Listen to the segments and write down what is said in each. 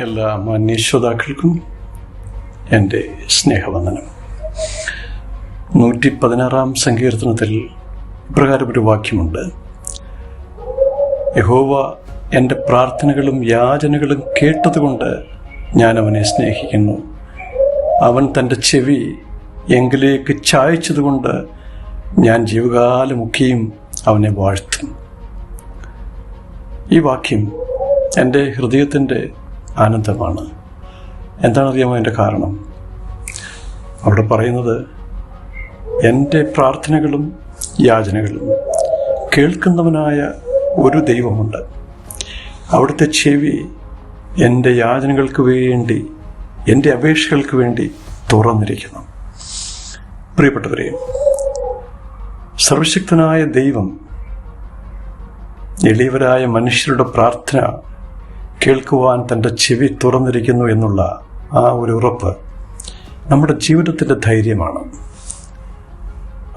എല്ലാ മാന്യശ്രോതാക്കൾക്കും എൻ്റെ സ്നേഹവന്ദനം. 116 സങ്കീർത്തനത്തിൽ ഇപ്രകാരമൊരു വാക്യമുണ്ട്: യഹോവ എൻ്റെ പ്രാർത്ഥനകളും യാചനകളും കേട്ടതുകൊണ്ട് ഞാൻ അവനെ സ്നേഹിക്കുന്നു. അവൻ തൻ്റെ ചെവി എങ്കിലേക്ക് ചായച്ചതുകൊണ്ട് ഞാൻ ജീവകാലമൊക്കെയും അവനെ വാഴ്ത്തും. ഈ വാക്യം എൻ്റെ ഹൃദയത്തിൻ്റെ ആനന്ദമാണ്. എന്താണറിയാമോ എൻ്റെ കാരണം? അവിടെ പറയുന്നത്, എൻ്റെ പ്രാർത്ഥനകളും യാചനകളും കേൾക്കുന്നവനായ ഒരു ദൈവമുണ്ട്. അവിടുത്തെ ചെവി എൻ്റെ യാചനകൾക്ക് വേണ്ടി, എൻ്റെ അപേക്ഷകൾക്ക് വേണ്ടി തുറന്നിരിക്കുന്നു. പ്രിയപ്പെട്ടവരെ, സർവശക്തനായ ദൈവം എളിയവരായ മനുഷ്യരുടെ പ്രാർത്ഥന കേൾക്കുവാൻ തൻ്റെ ചെവി തുറന്നിരിക്കുന്നു എന്നുള്ള ആ ഒരു ഉറപ്പ് നമ്മുടെ ജീവിതത്തിൻ്റെ ധൈര്യമാണ്.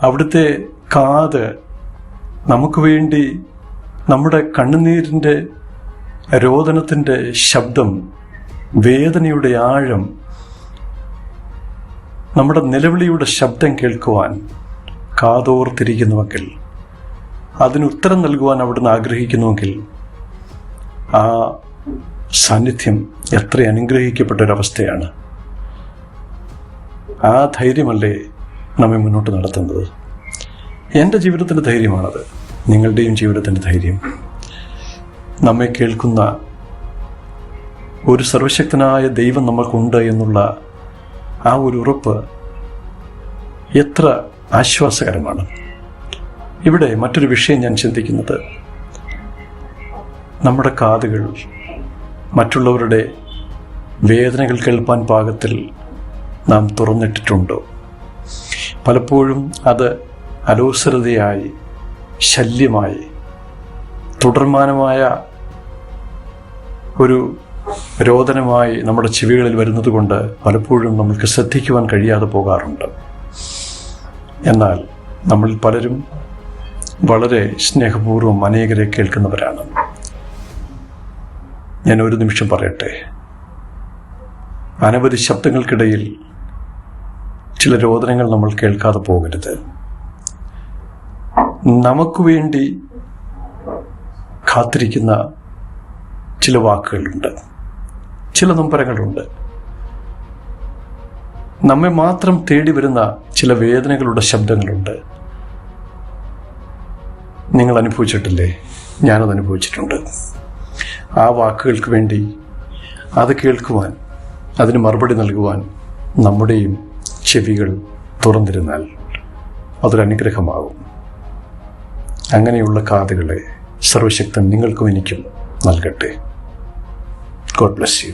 അവിടുത്തെ കാത് നമുക്ക് വേണ്ടി നമ്മുടെ കണ്ണുനീരിൻ്റെ രോദനത്തിൻ്റെ ശബ്ദം, വേദനയുടെ ആഴം, നമ്മുടെ നിലവിളിയുടെ ശബ്ദം കേൾക്കുവാൻ കാതോർത്തിരിക്കുന്നുവെങ്കിൽ, അതിനുത്തരം നൽകുവാൻ അവിടുന്ന് ആഗ്രഹിക്കുന്നുവെങ്കിൽ, ആ സാന്നിധ്യം എത്ര അനുഗ്രഹിക്കപ്പെട്ടൊരവസ്ഥയാണ്. ആ ധൈര്യമല്ലേ നമ്മെ മുന്നോട്ട് നടത്തുന്നത്? എൻ്റെ ജീവിതത്തിൻ്റെ ധൈര്യമാണത്, നിങ്ങളുടെയും ജീവിതത്തിൻ്റെ ധൈര്യം. നമ്മെ കേൾക്കുന്ന ഒരു സർവശക്തനായ ദൈവം നമ്മൾക്കുണ്ട് എന്നുള്ള ആ ഒരു ഉറപ്പ് എത്ര ആശ്വാസകരമാണ്. ഇവിടെ മറ്റൊരു വിഷയം ഞാൻ ചിന്തിക്കുന്നത്, നമ്മുടെ കാതുകൾ മറ്റുള്ളവരുടെ വേദനകൾ കേൾപ്പാൻ പാകത്തിൽ നാം തുറന്നിട്ടിട്ടുണ്ടോ? പലപ്പോഴും അത് അലോസരതയായി, ശല്യമായി, തുടർമാനമായ ഒരു രോദനമായി നമ്മുടെ ചെവികളിൽ വരുന്നത് കൊണ്ട് പലപ്പോഴും നമുക്ക് ശ്രദ്ധിക്കുവാൻ കഴിയാതെ പോകാറുണ്ട്. എന്നാൽ നമ്മളിൽ പലരും വളരെ സ്നേഹപൂർവ്വം അനേകരെ കേൾക്കുന്നവരാണ്. ഞാൻ ഒരു നിമിഷം പറയട്ടെ, അനവധി ശബ്ദങ്ങൾക്കിടയിൽ ചില രോദനങ്ങൾ നമ്മൾ കേൾക്കാതെ പോകരുത്. നമുക്ക് വേണ്ടി കാത്തിരിക്കുന്ന ചില വാക്കുകളുണ്ട്, ചില നൊമ്പരങ്ങളുണ്ട്. നമ്മെ മാത്രം തേടി വരുന്ന ചില വേദനകളുടെ ശബ്ദങ്ങളുണ്ട്. നിങ്ങൾ അനുഭവിച്ചിട്ടില്ലേ? ഞാനത് അനുഭവിച്ചിട്ടുണ്ട്. ആ വാക്കുകൾക്ക് വേണ്ടി, അത് കേൾക്കുവാൻ, അതിന് മറുപടി നൽകുവാൻ നമ്മുടെയും ചെവികൾ തുറന്നിരുന്നാൽ അതൊരനുഗ്രഹമാകും. അങ്ങനെയുള്ള കാതുകളെ സർവശക്തൻ നിങ്ങൾക്കും എനിക്കും നൽകട്ടെ. God bless you.